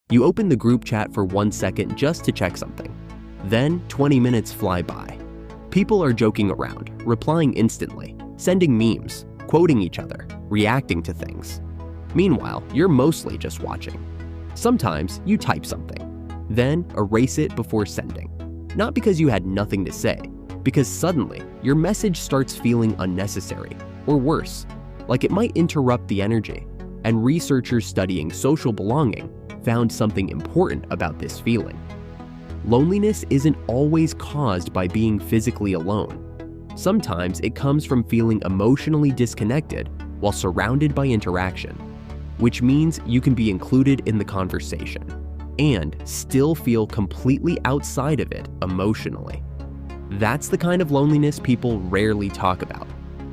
You open the group chat for 1 second just to check something. Then 20 minutes fly by. People are joking around, replying instantly, sending memes, quoting each other, reacting to things. Meanwhile, you're mostly just watching. Sometimes you type something, then erase it before sending. Not because you had nothing to say, because suddenly your message starts feeling unnecessary, or worse, like it might interrupt the energy. And researchers studying social belonging found something important about this feeling. Loneliness isn't always caused by being physically alone. Sometimes it comes from feeling emotionally disconnected while surrounded by interaction, which means you can be included in the conversation and still feel completely outside of it emotionally. That's the kind of loneliness people rarely talk about,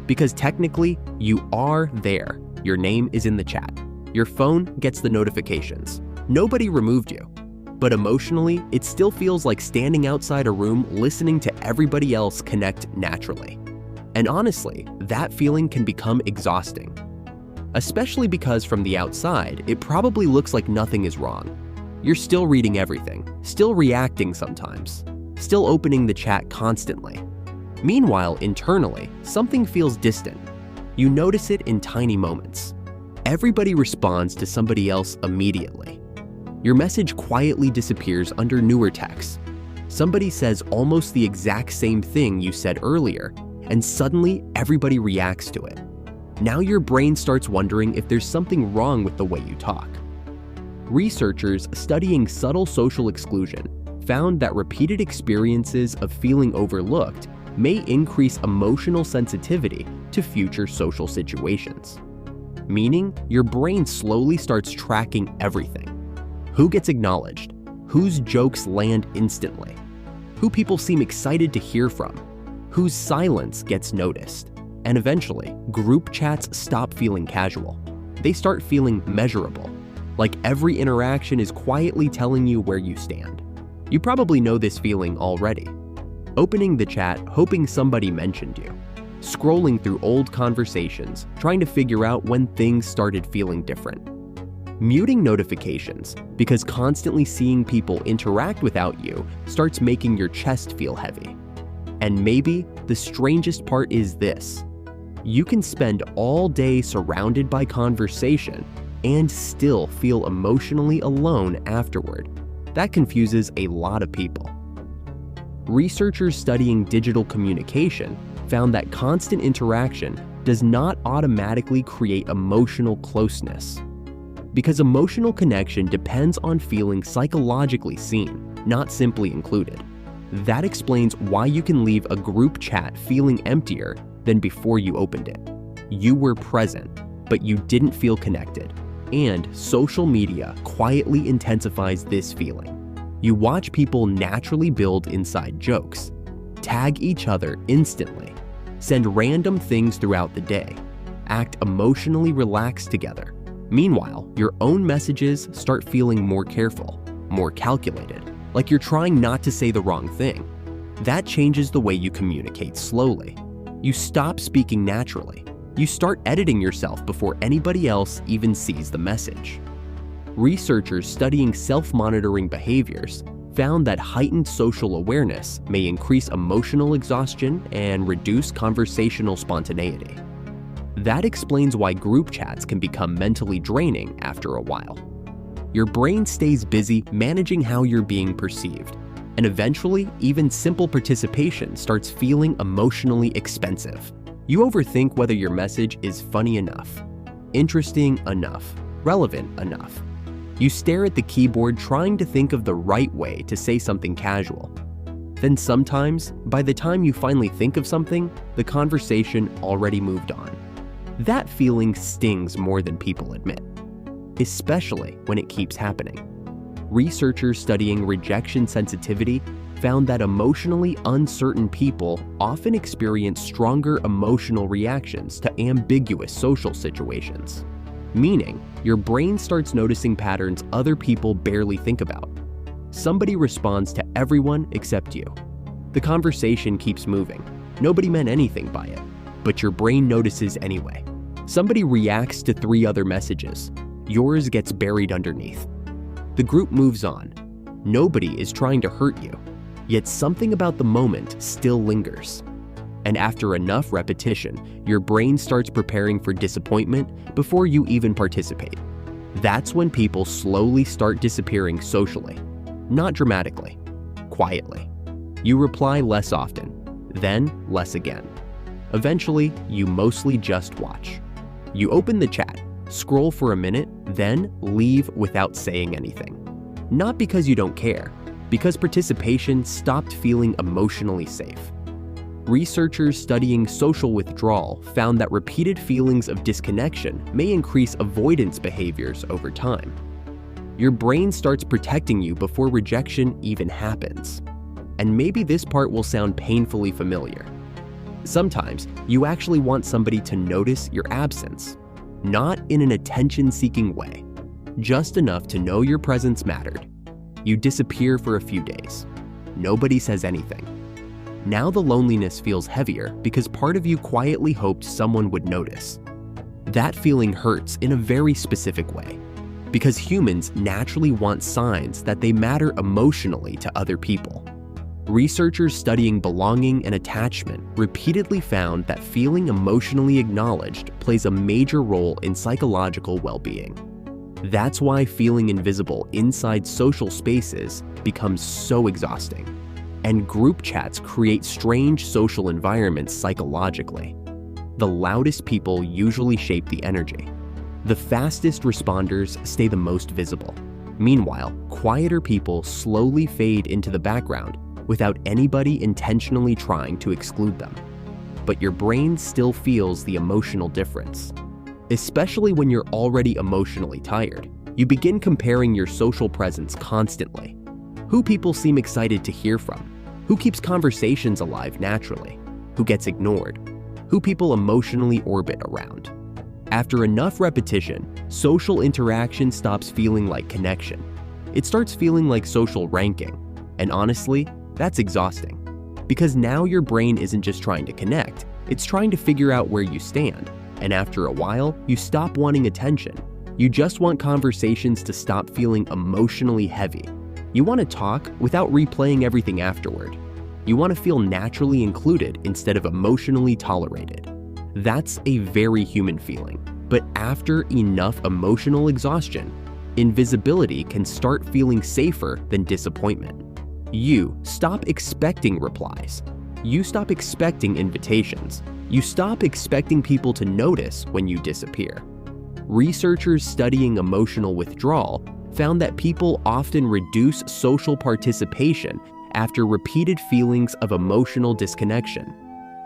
because technically you are there. Your name is in the chat. Your phone gets the notifications. Nobody removed you. But emotionally, it still feels like standing outside a room listening to everybody else connect naturally. And honestly, that feeling can become exhausting. Especially because from the outside, it probably looks like nothing is wrong. You're still reading everything, still reacting sometimes, still opening the chat constantly. Meanwhile, internally, something feels distant. You notice it in tiny moments. Everybody responds to somebody else immediately. Your message quietly disappears under newer texts. Somebody says almost the exact same thing you said earlier, and suddenly everybody reacts to it. Now your brain starts wondering if there's something wrong with the way you talk. Researchers studying subtle social exclusion found that repeated experiences of feeling overlooked may increase emotional sensitivity to future social situations. Meaning, your brain slowly starts tracking everything. Who gets acknowledged? Whose jokes land instantly? Who people seem excited to hear from? Whose silence gets noticed? And eventually, group chats stop feeling casual. They start feeling measurable, like every interaction is quietly telling you where you stand. You probably know this feeling already. Opening the chat hoping somebody mentioned you. Scrolling through old conversations, trying to figure out when things started feeling different. Muting notifications, because constantly seeing people interact without you starts making your chest feel heavy. And maybe the strangest part is this. You can spend all day surrounded by conversation and still feel emotionally alone afterward. That confuses a lot of people. Researchers studying digital communication found that constant interaction does not automatically create emotional closeness. Because emotional connection depends on feeling psychologically seen, not simply included. That explains why you can leave a group chat feeling emptier than before you opened it. You were present, but you didn't feel connected. And social media quietly intensifies this feeling. You watch people naturally build inside jokes, tag each other instantly, send random things throughout the day, act emotionally relaxed together. Meanwhile, your own messages start feeling more careful, more calculated, like you're trying not to say the wrong thing. That changes the way you communicate slowly. You stop speaking naturally. You start editing yourself before anybody else even sees the message. Researchers studying self-monitoring behaviors found that heightened social awareness may increase emotional exhaustion and reduce conversational spontaneity. That explains why group chats can become mentally draining after a while. Your brain stays busy managing how you're being perceived, and eventually, even simple participation starts feeling emotionally expensive. You overthink whether your message is funny enough, interesting enough, relevant enough. You stare at the keyboard trying to think of the right way to say something casual. Then sometimes, by the time you finally think of something, the conversation already moved on. That feeling stings more than people admit, especially when it keeps happening. Researchers studying rejection sensitivity found that emotionally uncertain people often experience stronger emotional reactions to ambiguous social situations. Meaning, your brain starts noticing patterns other people barely think about. Somebody responds to everyone except you. The conversation keeps moving. Nobody meant anything by it, but your brain notices anyway. Somebody reacts to 3 other messages. Yours gets buried underneath. The group moves on. Nobody is trying to hurt you, yet something about the moment still lingers. And after enough repetition, your brain starts preparing for disappointment before you even participate. That's when people slowly start disappearing socially. Not dramatically, quietly. You reply less often, then less again. Eventually, you mostly just watch. You open the chat, scroll for a minute, then leave without saying anything. Not because you don't care, because participation stopped feeling emotionally safe. Researchers studying social withdrawal found that repeated feelings of disconnection may increase avoidance behaviors over time. Your brain starts protecting you before rejection even happens. And maybe this part will sound painfully familiar. Sometimes you actually want somebody to notice your absence, not in an attention-seeking way, just enough to know your presence mattered. You disappear for a few days. Nobody says anything. Now the loneliness feels heavier because part of you quietly hoped someone would notice. That feeling hurts in a very specific way, because humans naturally want signs that they matter emotionally to other people. Researchers studying belonging and attachment repeatedly found that feeling emotionally acknowledged plays a major role in psychological well-being. That's why feeling invisible inside social spaces becomes so exhausting. And group chats create strange social environments psychologically. The loudest people usually shape the energy. The fastest responders stay the most visible. Meanwhile, quieter people slowly fade into the background without anybody intentionally trying to exclude them. But your brain still feels the emotional difference. Especially when you're already emotionally tired, you begin comparing your social presence constantly. Who people seem excited to hear from? Who keeps conversations alive naturally? Who gets ignored? Who people emotionally orbit around? After enough repetition, social interaction stops feeling like connection. It starts feeling like social ranking. And honestly, that's exhausting. Because now your brain isn't just trying to connect, it's trying to figure out where you stand. And after a while, you stop wanting attention. You just want conversations to stop feeling emotionally heavy. You want to talk without replaying everything afterward. You want to feel naturally included instead of emotionally tolerated. That's a very human feeling. But after enough emotional exhaustion, invisibility can start feeling safer than disappointment. You stop expecting replies. You stop expecting invitations. You stop expecting people to notice when you disappear. Researchers studying emotional withdrawal found that people often reduce social participation after repeated feelings of emotional disconnection.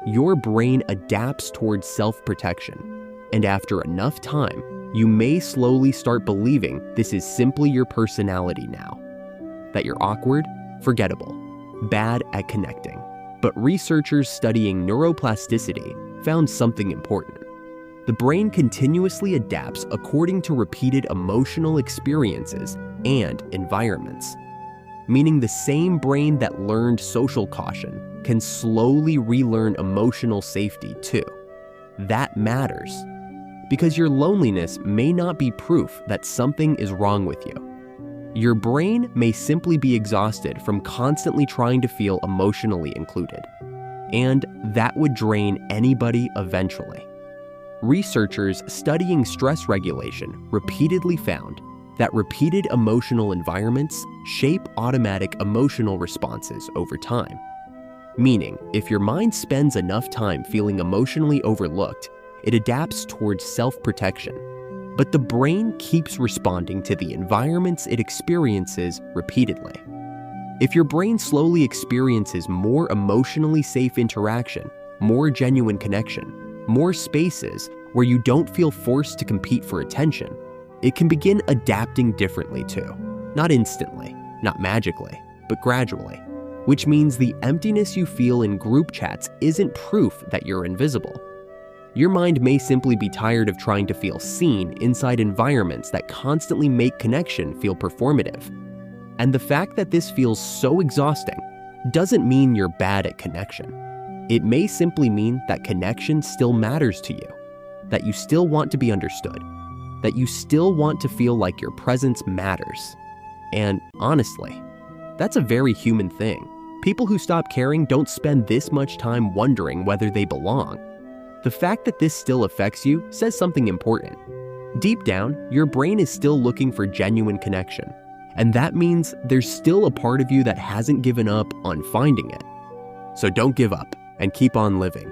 Your brain adapts towards self-protection, and after enough time, you may slowly start believing this is simply your personality now. That you're awkward, forgettable, bad at connecting. But researchers studying neuroplasticity found something important. The brain continuously adapts according to repeated emotional experiences and environments, meaning the same brain that learned social caution can slowly relearn emotional safety too. That matters, because your loneliness may not be proof that something is wrong with you. Your brain may simply be exhausted from constantly trying to feel emotionally included, and that would drain anybody eventually. Researchers studying stress regulation repeatedly found that repeated emotional environments shape automatic emotional responses over time. Meaning, if your mind spends enough time feeling emotionally overlooked, it adapts towards self-protection. But the brain keeps responding to the environments it experiences repeatedly. If your brain slowly experiences more emotionally safe interaction, more genuine connection, more spaces where you don't feel forced to compete for attention, it can begin adapting differently too. Not instantly, not magically, but gradually. Which means the emptiness you feel in group chats isn't proof that you're invisible. Your mind may simply be tired of trying to feel seen inside environments that constantly make connection feel performative. And the fact that this feels so exhausting doesn't mean you're bad at connection. It may simply mean that connection still matters to you, that you still want to be understood, that you still want to feel like your presence matters. And honestly, that's a very human thing. People who stop caring don't spend this much time wondering whether they belong. The fact that this still affects you says something important. Deep down, your brain is still looking for genuine connection, and that means there's still a part of you that hasn't given up on finding it. So don't give up and keep on living.